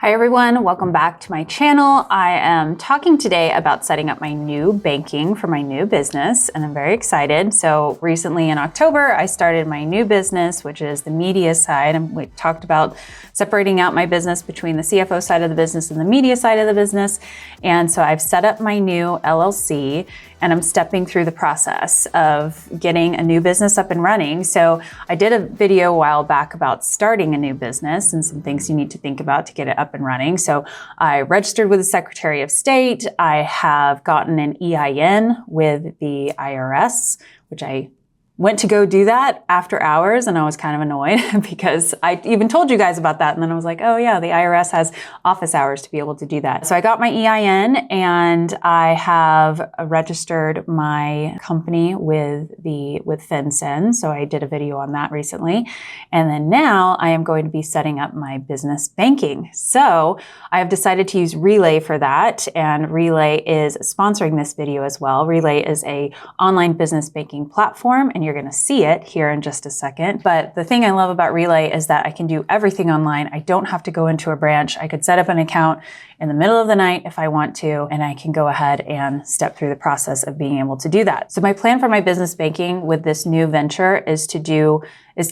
Hi everyone, welcome back to my channel. I am talking today about setting up my new banking for my new business, and I'm very excited. So recently in October, I started my new business, which is the media side. And we talked about separating out my business between the CFO side of the business and the media side of the business. And so I've set up my new LLC, and I'm stepping through the process of getting a new business up and running. So I did a video a while back about starting a new business and some things you need to think about to get it up and running. So I registered with the Secretary of State. I have gotten an EIN with the IRS, which I went to go do that after hours, and I was kind of annoyed because I even told you guys about that. And then I was like, oh yeah, the IRS has office hours to be able to do that. So I got my EIN, and I have registered my company with FinCEN. So I did a video on that recently. And then now I am going to be setting up my business banking. So I have decided to use Relay for that. And Relay is sponsoring this video as well. Relay is an online business banking platform, and you're going to see it here in just a second. But the thing I love about Relay is that I can do everything online. I don't have to go into a branch. I could set up an account in the middle of the night if I want to, and I can go ahead and step through the process of being able to do that. So my plan for my business banking with this new venture is to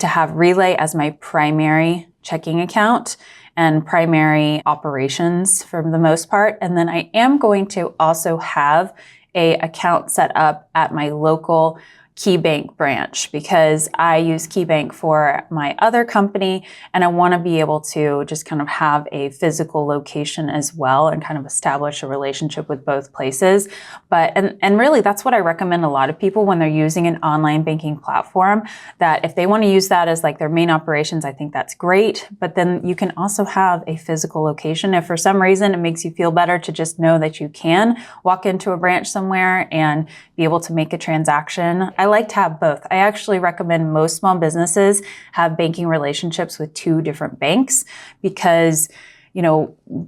have Relay as my primary checking account and primary operations for the most part. And then I am going to also have an account set up at my local KeyBank branch, because I use KeyBank for my other company, and I want to be able to just kind of have a physical location as well and kind of establish a relationship with both places. But and really that's what I recommend a lot of people when they're using an online banking platform, that if they want to use that as like their main operations, I think that's great. But then you can also have a physical location. If for some reason it makes you feel better to just know that you can walk into a branch somewhere and be able to make a transaction, I like to have both. I actually recommend most small businesses have banking relationships with two different banks, because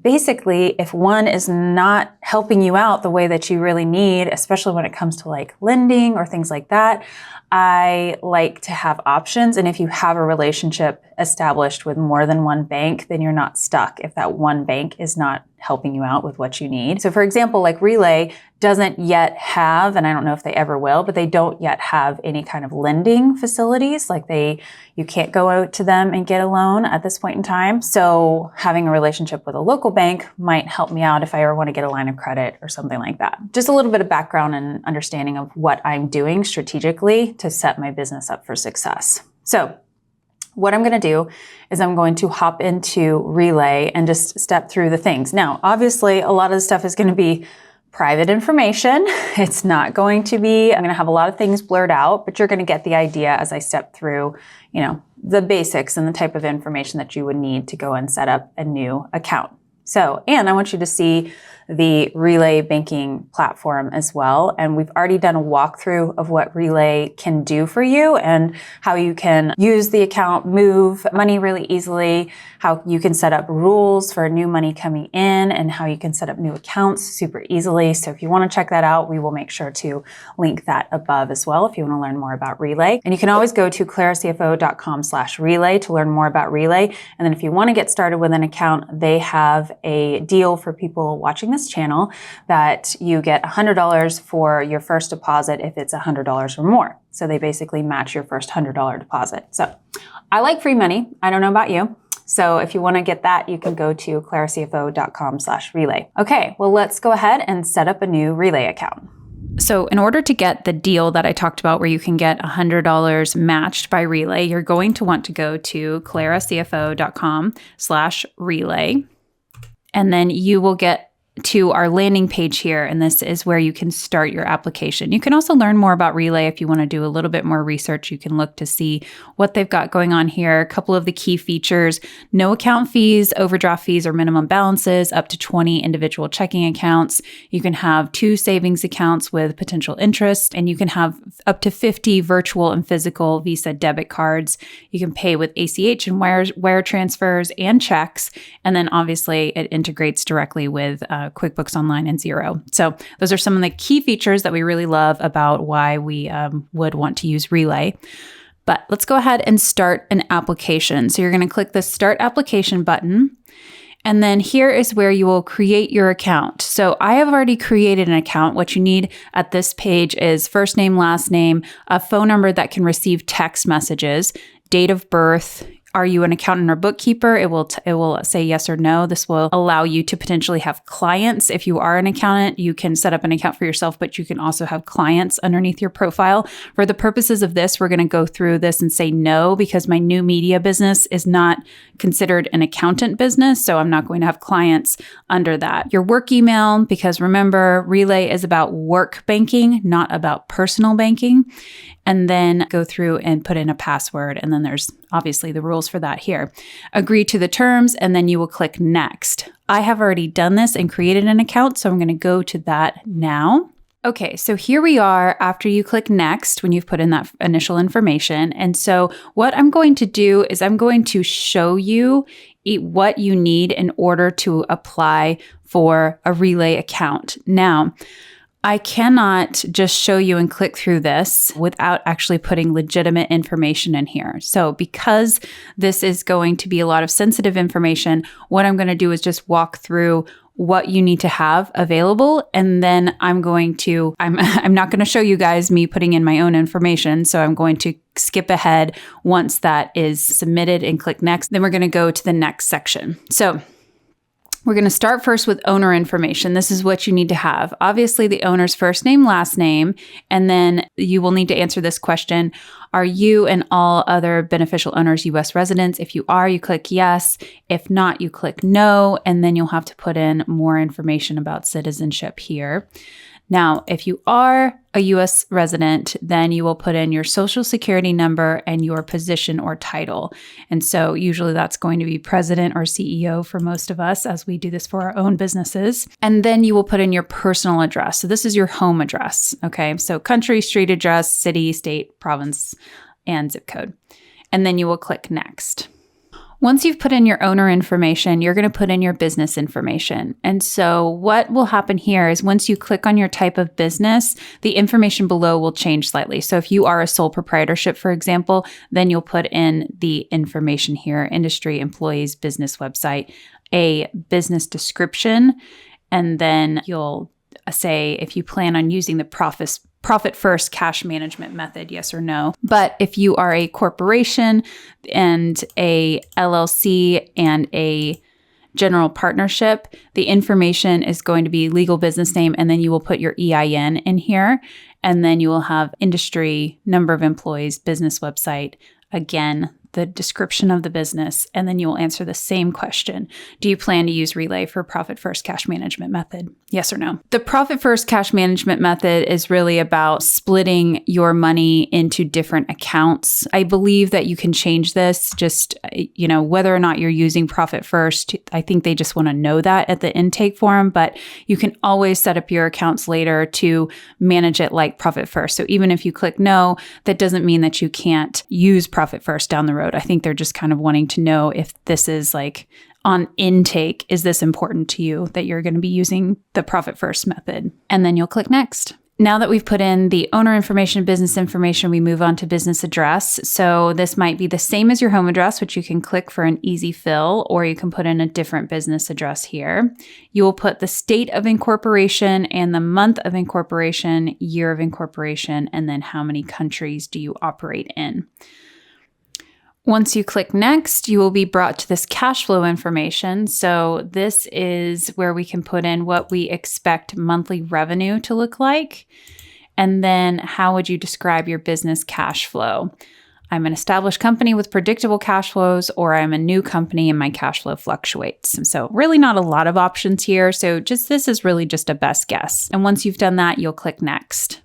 basically if one is not helping you out the way that you really need, especially when it comes to like lending or things like that, I like to have options. And if you have a relationship established with more than one bank, then you're not stuck if that one bank is not helping you out with what you need. So for example, like Relay doesn't yet have, and I don't know if they ever will, but they don't yet have any kind of lending facilities. Like you can't go out to them and get a loan at this point in time. So having a relationship with a local bank might help me out if I ever want to get a line of credit or something like that. Just a little bit of background and understanding of what I'm doing strategically to set my business up for success. So what I'm going to do is I'm going to hop into Relay and just step through the things. Now, obviously, a lot of the stuff is going to be private information. It's not going to be, I'm going to have a lot of things blurred out, but you're going to get the idea as I step through, the basics and the type of information that you would need to go and set up a new account. So, and I want you to see the Relay banking platform as well. And we've already done a walkthrough of what Relay can do for you and how you can use the account, move money really easily, how you can set up rules for new money coming in, and how you can set up new accounts super easily. So if you want to check that out, we will make sure to link that above as well if you want to learn more about Relay. And you can always go to claracfo.com/relay to learn more about Relay. And then if you want to get started with an account, they have a deal for people watching this channel that you get $100 for your first deposit if it's $100 or more. So they basically match your first $100 deposit. So I like free money. I don't know about you. So if you want to get that, you can go to claracfo.com/relay. Okay, well, let's go ahead and set up a new Relay account. So in order to get the deal that I talked about where you can get $100 matched by Relay, you're going to want to go to claracfo.com/relay. And then you will get to our landing page here, and this is where you can start your application. You can also learn more about Relay if you want to do a little bit more research. You can look to see what they've got going on here. A couple of the key features: no account fees, overdraft fees or minimum balances, up to 20 individual checking accounts. You can have 2 savings accounts with potential interest, and you can have up to 50 virtual and physical Visa debit cards. You can pay with ACH and wire transfers and checks. And then obviously it integrates directly with QuickBooks Online and Xero. So those are some of the key features that we really love about why we would want to use Relay. But let's go ahead and start an application. So you're going to click the Start Application button. And then here is where you will create your account. So I have already created an account. What you need at this page is first name, last name, a phone number that can receive text messages, date of birth. Are you an accountant or bookkeeper? It will say yes or no. This will allow you to potentially have clients. If you are an accountant, you can set up an account for yourself, but you can also have clients underneath your profile. For the purposes of this, we're going to go through this and say no, because my new media business is not considered an accountant business. So I'm not going to have clients under that. Your work email, because remember, Relay is about work banking, not about personal banking. And then go through and put in a password. And then there's obviously the rules for that here. Agree to the terms, and then you will click next. I have already done this and created an account, so I'm going to go to that now. Okay, so here we are after you click next when you've put in that initial information. And so what I'm going to do is I'm going to show you what you need in order to apply for a Relay account. Now, I cannot just show you and click through this without actually putting legitimate information in here. So because this is going to be a lot of sensitive information, what I'm going to do is just walk through what you need to have available. And then I'm not going to show you guys me putting in my own information. So I'm going to skip ahead once that is submitted and click next. Then we're going to go to the next section. So we're going to start first with owner information. This is what you need to have. Obviously, the owner's first name, last name, and then you will need to answer this question. Are you and all other beneficial owners U.S. residents? If you are, you click yes. If not, you click no, and then you'll have to put in more information about citizenship here. Now, if you are a U.S. resident, then you will put in your social security number and your position or title. And so usually that's going to be president or CEO for most of us as we do this for our own businesses. And then you will put in your personal address. So this is your home address. Okay. So country, street address, city, state, province, and zip code. And then you will click next. Once you've put in your owner information, you're going to put in your business information. And so what will happen here is once you click on your type of business, the information below will change slightly. So if you are a sole proprietorship, for example, then you'll put in the information here: industry, employees, business website, a business description, and then you'll say if you plan on using the profit first cash management method, yes or no. But if you are a corporation and a LLC and a general partnership, the information is going to be legal business name, and then you will put your EIN in here, and then you will have industry, number of employees, business website, again, the description of the business, and then you will answer the same question. Do you plan to use Relay for profit first cash management method? Yes or no? The profit first cash management method is really about splitting your money into different accounts. I believe that you can change this just, whether or not you're using profit first. I think they just want to know that at the intake form, but you can always set up your accounts later to manage it like profit first. So even if you click no, that doesn't mean that you can't use profit first down the road. I think they're just kind of wanting to know if this is like on intake, is this important to you that you're going to be using the profit first method? And then you'll click next. Now that we've put in the owner information, business information, we move on to business address. So this might be the same as your home address, which you can click for an easy fill, or you can put in a different business address here. You will put the state of incorporation and the month of incorporation, year of incorporation, and then how many countries do you operate in. Once you click next, you will be brought to this cash flow information. So this is where we can put in what we expect monthly revenue to look like. And then how would you describe your business cash flow? I'm an established company with predictable cash flows, or I'm a new company and my cash flow fluctuates. And so really not a lot of options here. So this is really just a best guess. And once you've done that, you'll click next.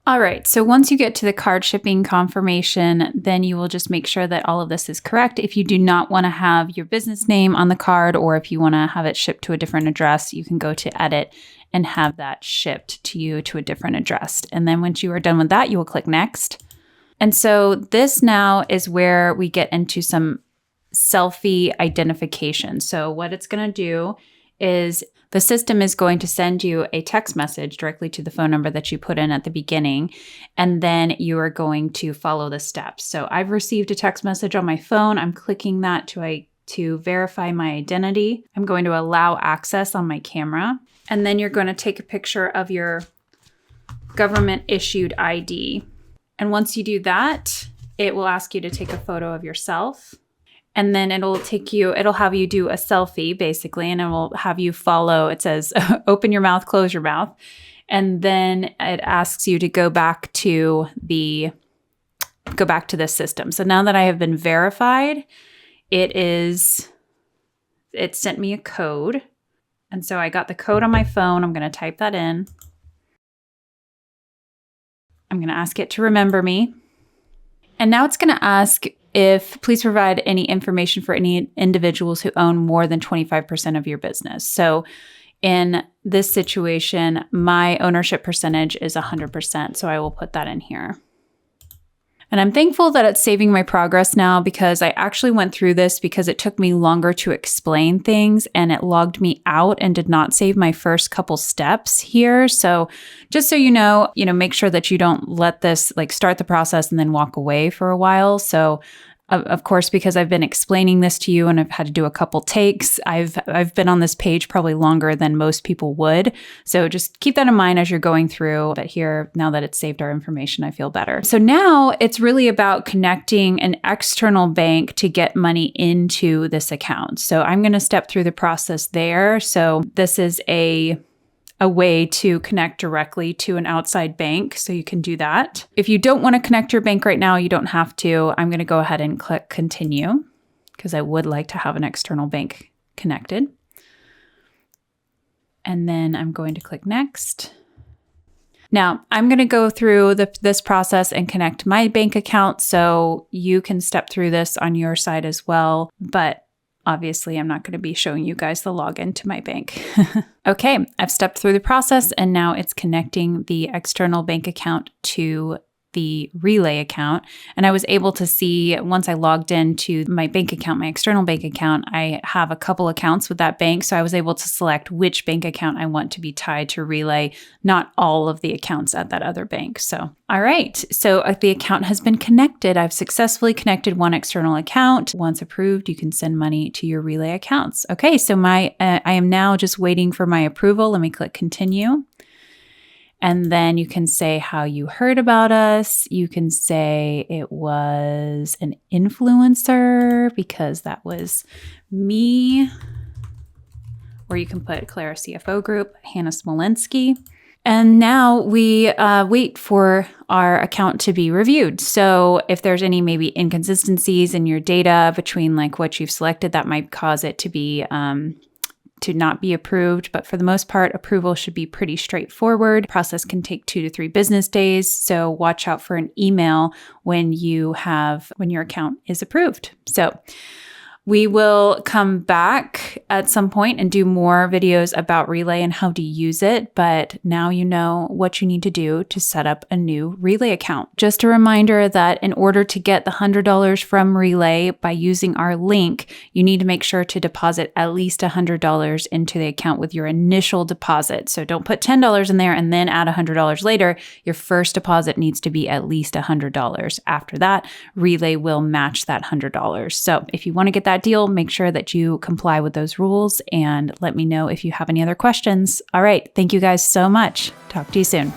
All right, so once you get to the card shipping confirmation, then you will just make sure that all of this is correct. If you do not want to have your business name on the card, or if you want to have it shipped to a different address, you can go to edit and have that shipped to you to a different address. And then once you are done with that, you will click next. And so this now is where we get into some selfie identification. So what it's going to do is the system is going to send you a text message directly to the phone number that you put in at the beginning, and then you are going to follow the steps. So I've received a text message on my phone. I'm clicking that to to verify my identity. I'm going to allow access on my camera. And then you're going to take a picture of your government issued ID. And once you do that, it will ask you to take a photo of yourself. And then it'll have you do a selfie basically, and it will have you follow. It says, open your mouth, close your mouth. And then it asks you to go back to this system. So now that I have been verified, it sent me a code. And so I got the code on my phone. I'm going to type that in. I'm going to ask it to remember me. And now it's going to ask please provide any information for any individuals who own more than 25% of your business. So in this situation, my ownership percentage is 100%. So I will put that in here. And I'm thankful that it's saving my progress now, because I actually went through this because it took me longer to explain things and it logged me out and did not save my first couple steps here. So just so you know, make sure that you don't let this start the process and then walk away for a while. So of course, because I've been explaining this to you and I've had to do a couple takes, I've been on this page probably longer than most people would. So just keep that in mind as you're going through. But here, now that it's saved our information, I feel better. So now it's really about connecting an external bank to get money into this account. So I'm going to step through the process there. So this is a way to connect directly to an outside bank. So you can do that. If you don't want to connect your bank right now, you don't have to. I'm going to go ahead and click continue because I would like to have an external bank connected. And then I'm going to click next. Now I'm going to go through this process and connect my bank account. So you can step through this on your side as well. But obviously, I'm not going to be showing you guys the login to my bank. Okay, I've stepped through the process and now it's connecting the external bank account to the Relay account. And I was able to see, once I logged into my bank account, my external bank account, I have a couple accounts with that bank. So I was able to select which bank account I want to be tied to Relay, not all of the accounts at that other bank. So, all right. So the account has been connected. I've successfully connected one external account. Once approved, you can send money to your Relay accounts. Okay. So I am now just waiting for my approval. Let me click continue. And then you can say how you heard about us. You can say it was an influencer because that was me. Or you can put Clara CFO Group, Hannah Smolensky. And now we wait for our account to be reviewed. So if there's any maybe inconsistencies in your data between what you've selected, that might cause it to be to not be approved. But for the most part, approval should be pretty straightforward. The process can take 2 to 3 business days. So watch out for an email when your account is approved. So we will come back at some point and do more videos about Relay and how to use it. But now you know what you need to do to set up a new Relay account. Just a reminder that in order to get the $100 from Relay by using our link, you need to make sure to deposit at least $100 into the account with your initial deposit. So don't put $10 in there and then add $100 later. Your first deposit needs to be at least $100. After that, Relay will match that $100. So if you want to get that deal, make sure that you comply with those rules and let me know if you have any other questions. All right. Thank you guys so much. Talk to you soon.